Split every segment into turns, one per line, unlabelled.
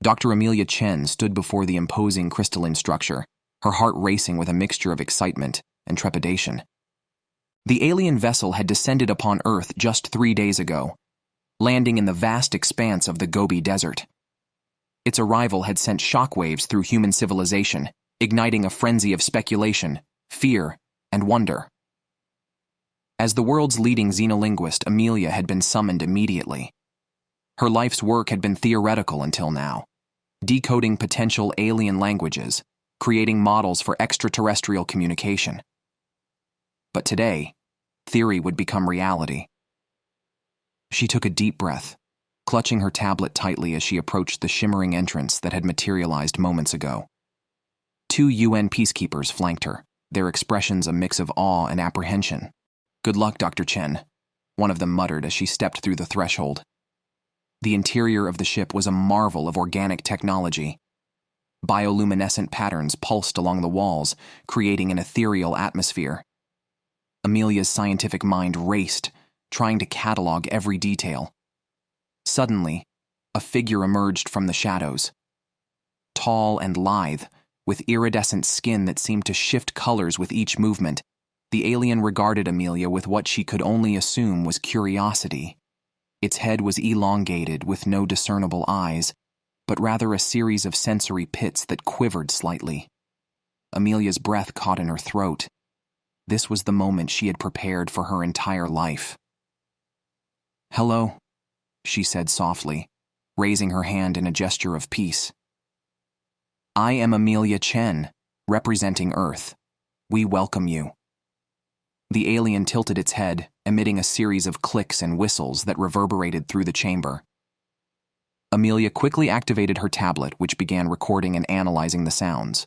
Dr. Amelia Chen stood before the imposing crystalline structure, her heart racing with a mixture of excitement and trepidation. The alien vessel had descended upon Earth just 3 days ago, landing in the vast expanse of the Gobi Desert. Its arrival had sent shockwaves through human civilization, igniting a frenzy of speculation, fear, and wonder. As the world's leading xenolinguist, Amelia had been summoned immediately. Her life's work had been theoretical until now, decoding potential alien languages, creating models for extraterrestrial communication. But today, theory would become reality. She took a deep breath, clutching her tablet tightly as she approached the shimmering entrance that had materialized moments ago. 2 UN peacekeepers flanked her, their expressions a mix of awe and apprehension. "Good luck, Dr. Chen," one of them muttered as she stepped through the threshold. The interior of the ship was a marvel of organic technology. Bioluminescent patterns pulsed along the walls, creating an ethereal atmosphere. Amelia's scientific mind raced, trying to catalog every detail. Suddenly, a figure emerged from the shadows. Tall and lithe, with iridescent skin that seemed to shift colors with each movement, the alien regarded Amelia with what she could only assume was curiosity. Its head was elongated with no discernible eyes, but rather a series of sensory pits that quivered slightly. Amelia's breath caught in her throat. This was the moment she had prepared for her entire life. "Hello," she said softly, raising her hand in a gesture of peace. "I am Amelia Chen, representing Earth. We welcome you." The alien tilted its head, emitting a series of clicks and whistles that reverberated through the chamber. Amelia quickly activated her tablet, which began recording and analyzing the sounds.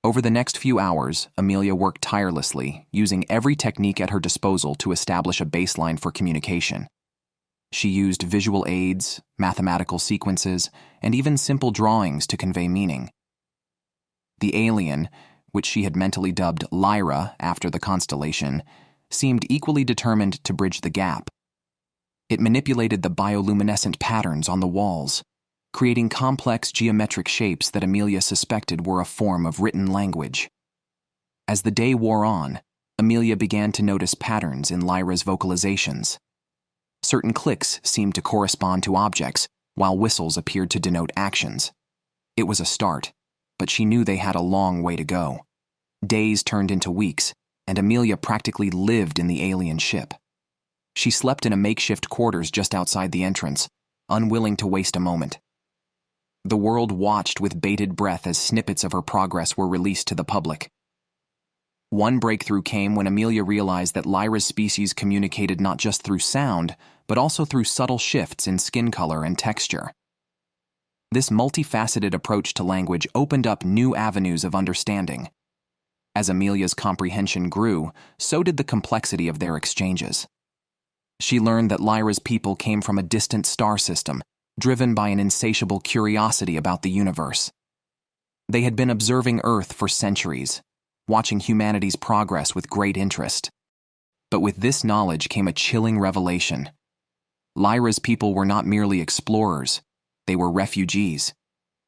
Over the next few hours, Amelia worked tirelessly, using every technique at her disposal to establish a baseline for communication. She used visual aids, mathematical sequences, and even simple drawings to convey meaning. The alien, which she had mentally dubbed Lyra after the constellation, seemed equally determined to bridge the gap. It manipulated the bioluminescent patterns on the walls, creating complex geometric shapes that Amelia suspected were a form of written language. As the day wore on, Amelia began to notice patterns in Lyra's vocalizations. Certain clicks seemed to correspond to objects, while whistles appeared to denote actions. It was a start, but she knew they had a long way to go. Days turned into weeks, and Amelia practically lived in the alien ship. She slept in a makeshift quarters just outside the entrance, unwilling to waste a moment. The world watched with bated breath as snippets of her progress were released to the public. One breakthrough came when Amelia realized that Lyra's species communicated not just through sound, but also through subtle shifts in skin color and texture. This multifaceted approach to language opened up new avenues of understanding. As Amelia's comprehension grew, so did the complexity of their exchanges. She learned that Lyra's people came from a distant star system, driven by an insatiable curiosity about the universe. They had been observing Earth for centuries, watching humanity's progress with great interest. But with this knowledge came a chilling revelation. Lyra's people were not merely explorers, they were refugees.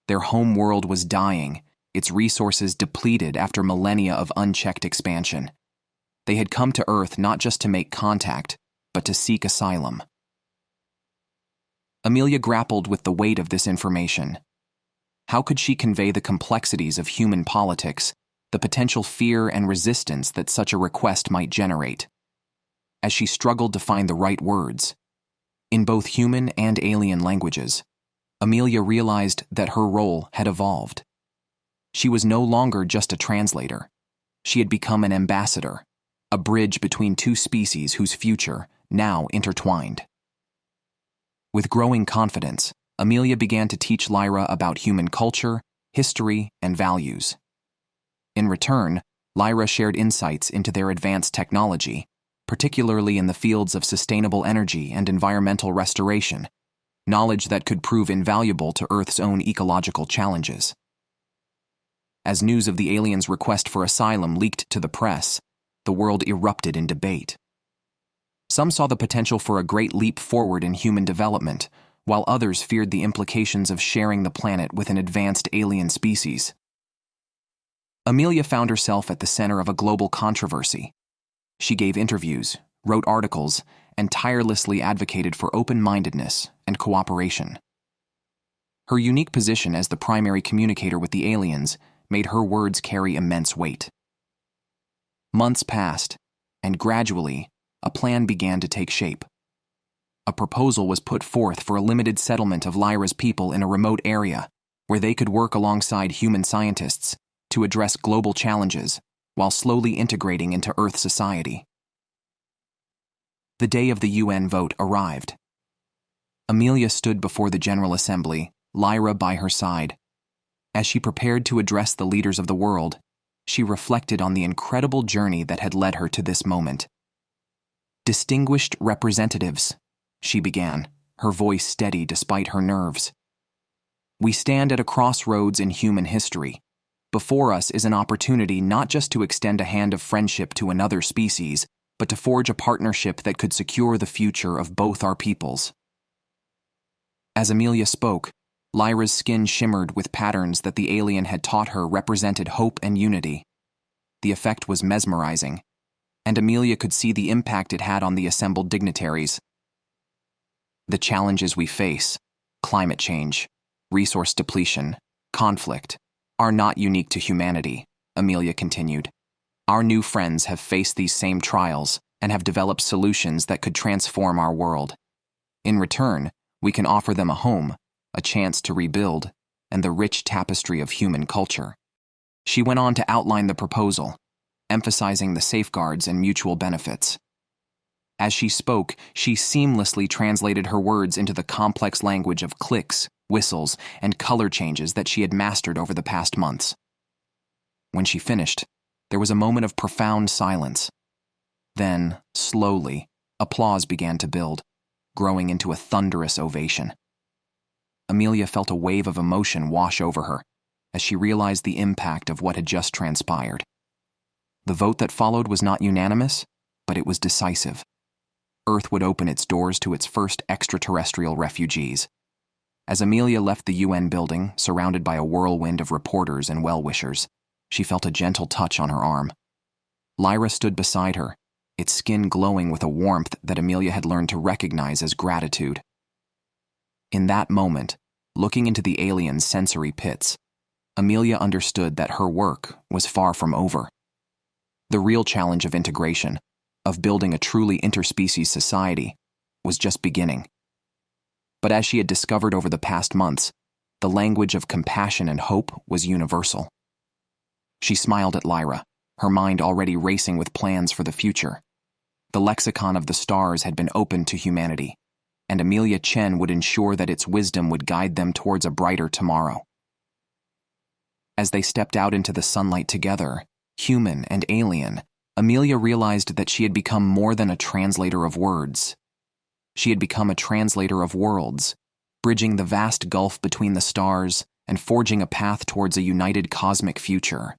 Their home world was dying, its resources depleted after millennia of unchecked expansion. They had come to Earth not just to make contact, but to seek asylum. Amelia grappled with the weight of this information. How could she convey the complexities of human politics, the potential fear and resistance that such a request might generate? As she struggled to find the right words, in both human and alien languages, Amelia realized that her role had evolved. She was no longer just a translator. She had become an ambassador, a bridge between two species whose future now intertwined. With growing confidence, Amelia began to teach Lyra about human culture, history, and values. In return, Lyra shared insights into their advanced technology, particularly in the fields of sustainable energy and environmental restoration, knowledge that could prove invaluable to Earth's own ecological challenges. As news of the aliens' request for asylum leaked to the press, the world erupted in debate. Some saw the potential for a great leap forward in human development, while others feared the implications of sharing the planet with an advanced alien species. Amelia found herself at the center of a global controversy. She gave interviews, wrote articles, and tirelessly advocated for open-mindedness and cooperation. Her unique position as the primary communicator with the aliens made her words carry immense weight. Months passed, and gradually, a plan began to take shape. A proposal was put forth for a limited settlement of Lyra's people in a remote area where they could work alongside human scientists to address global challenges while slowly integrating into Earth society. The day of the UN vote arrived. Amelia stood before the General Assembly, Lyra by her side. As she prepared to address the leaders of the world, she reflected on the incredible journey that had led her to this moment. "Distinguished representatives," she began, her voice steady despite her nerves. "We stand at a crossroads in human history. Before us is an opportunity not just to extend a hand of friendship to another species, but to forge a partnership that could secure the future of both our peoples." As Amelia spoke, Lyra's skin shimmered with patterns that the alien had taught her represented hope and unity. The effect was mesmerizing, and Amelia could see the impact it had on the assembled dignitaries. "The challenges we face, climate change, resource depletion, conflict, are not unique to humanity," Amelia continued. "Our new friends have faced these same trials and have developed solutions that could transform our world. In return, we can offer them a home, a chance to rebuild, and the rich tapestry of human culture." She went on to outline the proposal, emphasizing the safeguards and mutual benefits. As she spoke, she seamlessly translated her words into the complex language of clicks, whistles, and color changes that she had mastered over the past months. When she finished, there was a moment of profound silence. Then, slowly, applause began to build, growing into a thunderous ovation. Amelia felt a wave of emotion wash over her as she realized the impact of what had just transpired. The vote that followed was not unanimous, but it was decisive. Earth would open its doors to its first extraterrestrial refugees. As Amelia left the UN building, surrounded by a whirlwind of reporters and well-wishers, she felt a gentle touch on her arm. Lyra stood beside her, its skin glowing with a warmth that Amelia had learned to recognize as gratitude. In that moment, looking into the alien's sensory pits, Amelia understood that her work was far from over. The real challenge of integration, of building a truly interspecies society, was just beginning. But as she had discovered over the past months, the language of compassion and hope was universal. She smiled at Lyra, her mind already racing with plans for the future. The lexicon of the stars had been opened to humanity, and Amelia Chen would ensure that its wisdom would guide them towards a brighter tomorrow. As they stepped out into the sunlight together, human and alien, Amelia realized that she had become more than a translator of words. She had become a translator of worlds, bridging the vast gulf between the stars and forging a path towards a united cosmic future.